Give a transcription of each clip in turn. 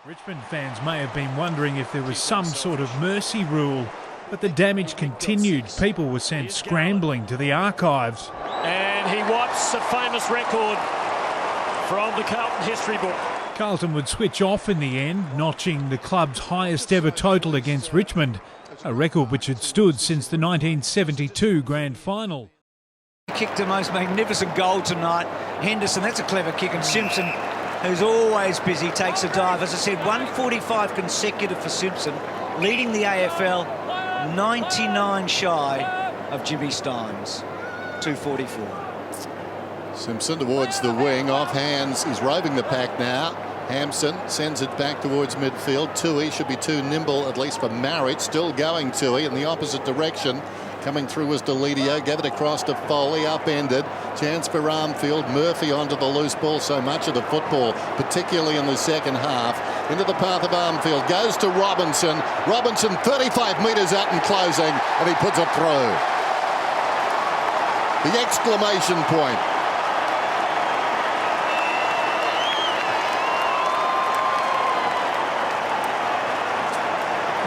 Richmond fans may have been wondering if there was some sort of mercy rule, but the damage continued. People were sent scrambling to the archives. And he wipes a famous record from the Carlton history book. Carlton would switch off in the end, notching the club's highest ever total against Richmond, a record which had stood since the 1972 grand final. Kicked the most magnificent goal tonight. Henderson, that's a clever kick, and Simpson, who's always busy, takes a dive. As I said, 145 consecutive for Simpson, leading the AFL, 99 shy of Jimmy Steins, 244. Simpson towards the wing, off hands, he's roving the pack now. Hampson sends it back towards midfield. Tui should be too nimble, at least for Marriott. Still going Tui in the opposite direction. Coming through was Deledio, gave it across to Foley, upended. Chance for Armfield. Murphy onto the loose ball. So much of the football, particularly in the second half. Into the path of Armfield. Goes to Robinson. Robinson 35 metres out and closing, and he puts it through. The exclamation point.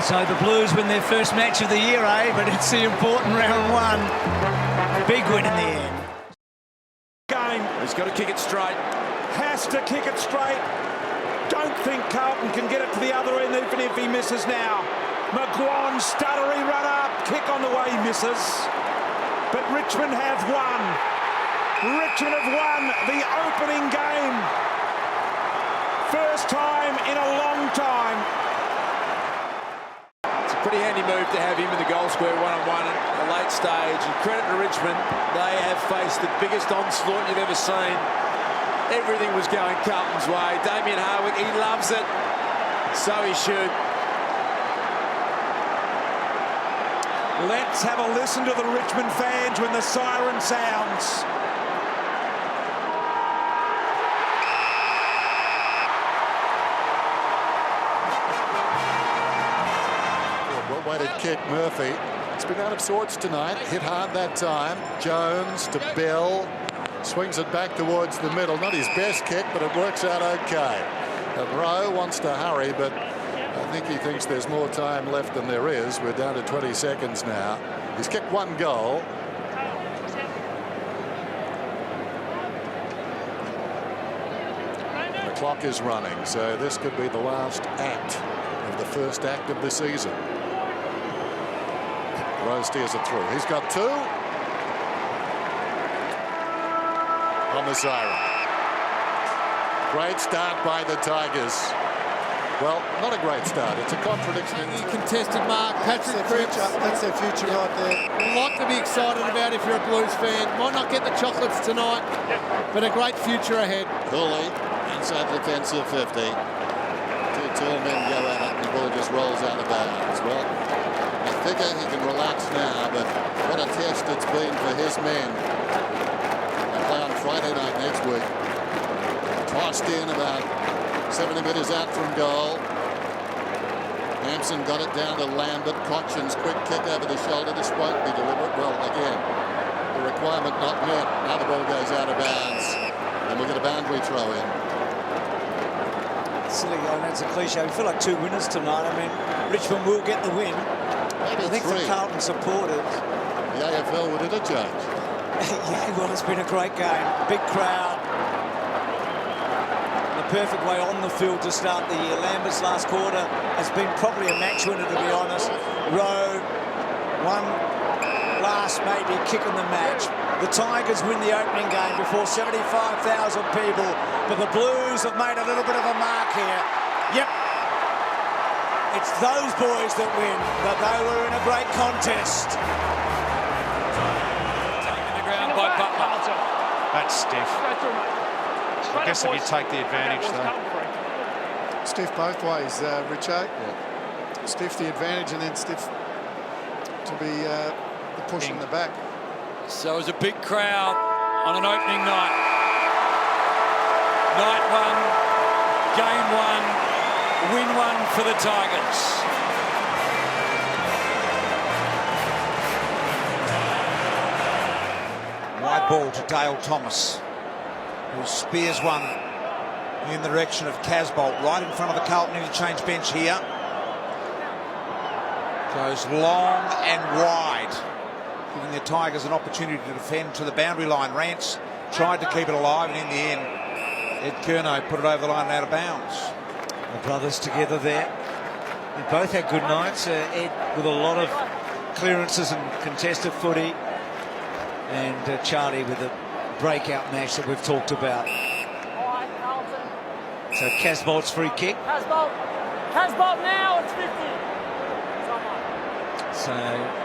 So the Blues win their first match of the year, but it's the important round one. Big win in the end. Game. He's got to kick it straight. Has to kick it straight. Don't think Carlton can get it to the other end even if he misses now. McGuan, stuttery run up, kick on the way, misses. But Richmond have won. Richmond have won the opening game. First time in a long time. Pretty handy move to have him in the goal square one-on-one at the late stage. And credit to Richmond, they have faced the biggest onslaught you've ever seen. Everything was going Carlton's way. Damien Hardwick, he loves it. So he should. Let's have a listen to the Richmond fans when the siren sounds. Weighted kick, Murphy. It's been out of sorts tonight. Hit hard that time. Jones to Bell. Swings it back towards the middle. Not his best kick, but it works out okay. And Rowe wants to hurry, but I think he thinks there's more time left than there is. We're down to 20 seconds now. He's kicked one goal. The clock is running, so this could be the last act of the first act of the season. Rowe steers it through. He's got two. On the siren. Great start by the Tigers. Well, not a great start. It's a contradiction. Contested mark. Patrick Cripps. That's their future right there. A lot to be excited about if you're a Blues fan. Might not get the chocolates tonight, but a great future ahead. Cooley inside the defensive 50. Two tall men go at it and the ball just rolls out of bounds. Well, I figure he can relax now, but what a test it's been for his men. They play on Friday night next week. Tossed in about 70 metres out from goal. Hampson got it down to Lambert. Cochin's quick kick over the shoulder. This won't be deliberate. Well, again, the requirement not met. Now the ball goes out of bounds, and we'll get a boundary throw in. Silly game, that's a cliche. We feel like two winners tonight. I mean, Richmond will get the win. Maybe I think three. the Carlton supporters. The AFL would interchange. Yeah, well, it's been a great game. Big crowd. The perfect way on the field to start the year. Lambert's last quarter has been probably a match winner, to be honest. Rowe, one last maybe kick in the match. The Tigers win the opening game before 75,000 people, but the Blues have made a little bit of a mark here. Yep. It's those boys that win, but they were in a great contest. Taken the ground by Butler. That's stiff. I guess if you take the advantage, though. Stiff both ways, Richo. Yeah. Stiff the advantage and then stiff to be the push in the back. So it was a big crowd on an opening night. Night one, game one, win one for the Tigers. Wide ball to Dale Thomas, who spears one in the direction of Casbolt, right in front of the Carlton interchange bench here. Goes long and wide, giving the Tigers an opportunity to defend to the boundary line. Rance tried to keep it alive, and in the end, Ed Curnow put it over the line and out of bounds. The brothers together there. They both had good nights. Ed with a lot of clearances and contested footy, and Charlie with a breakout match that we've talked about. So Casbolt's free kick. Casbolt now, it's 50. So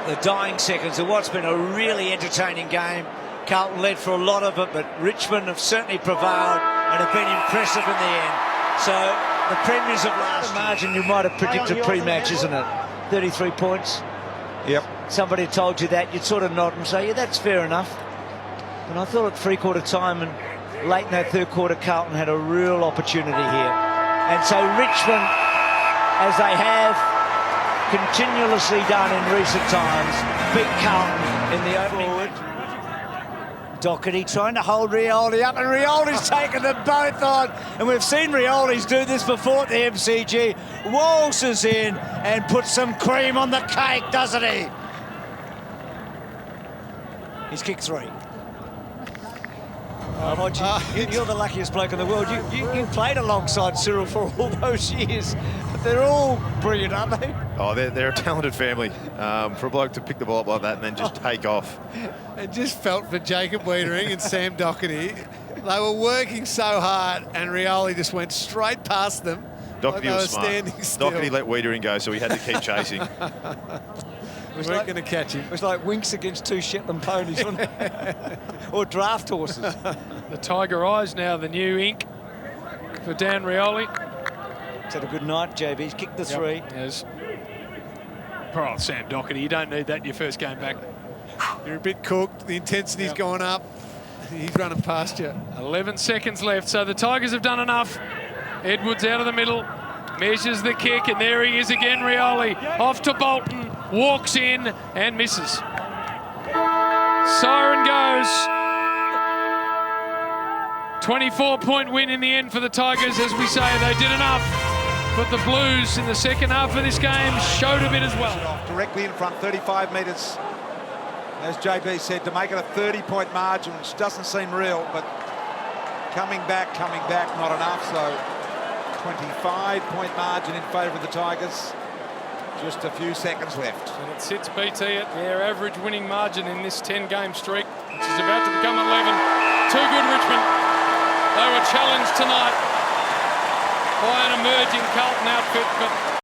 the dying seconds of what's been a really entertaining game. Carlton led for a lot of it, but Richmond have certainly prevailed and have been impressive in the end. So the premiers of last margin you might have predicted pre-match, isn't it? 33 points. Yep. Somebody told you that, you'd sort of nod and say, yeah, that's fair enough. But I thought at three-quarter time and late in that third quarter, Carlton had a real opportunity here. And so Richmond, as they have continuously done in recent times, beat Carlton in the opening. Doherty trying to hold Rioli up, and Rioli's taken them both on. And we've seen Rioli's do this before at the MCG. Waltzes in and puts some cream on the cake, doesn't he? He's kicked 3. You're the luckiest bloke in the world. You played alongside Cyril for all those years. They're all brilliant, aren't they? Oh, they're a talented family. For a bloke to pick the ball up like that and then just take off. It just felt for Jacob Wiedering and Sam Doherty. They were working so hard, and Rioli just went straight past them. Doherty like was smart. Doherty let Wiedering go, so he had to keep chasing. We weren't going to catch him. It was like Winks against 2 Shetland ponies, wasn't it? Or draft horses. The Tiger Eyes now the new ink for Dan Rioli. He's had a good night, JB. He's kicked the 3. Yes. Poor old Sam Doherty. You don't need that in your first game back. You're a bit cooked. The intensity's gone up. He's running past you. 11 seconds left, so the Tigers have done enough. Edwards out of the middle, measures the kick, and there he is again, Rioli. Off to Bolton, walks in and misses. Siren goes. 24-point win in the end for the Tigers. As we say, they did enough. But the Blues in the second half of this game showed a bit as well. Directly in front, 35 metres. As JB said, to make it a 30-point margin, which doesn't seem real, but coming back, not enough. So 25-point margin in favour of the Tigers. Just a few seconds left. And it sits BT at their average winning margin in this 10-game streak, which is about to become 11. Too good, Richmond. They were challenged tonight by an emerging Carlton outfit, but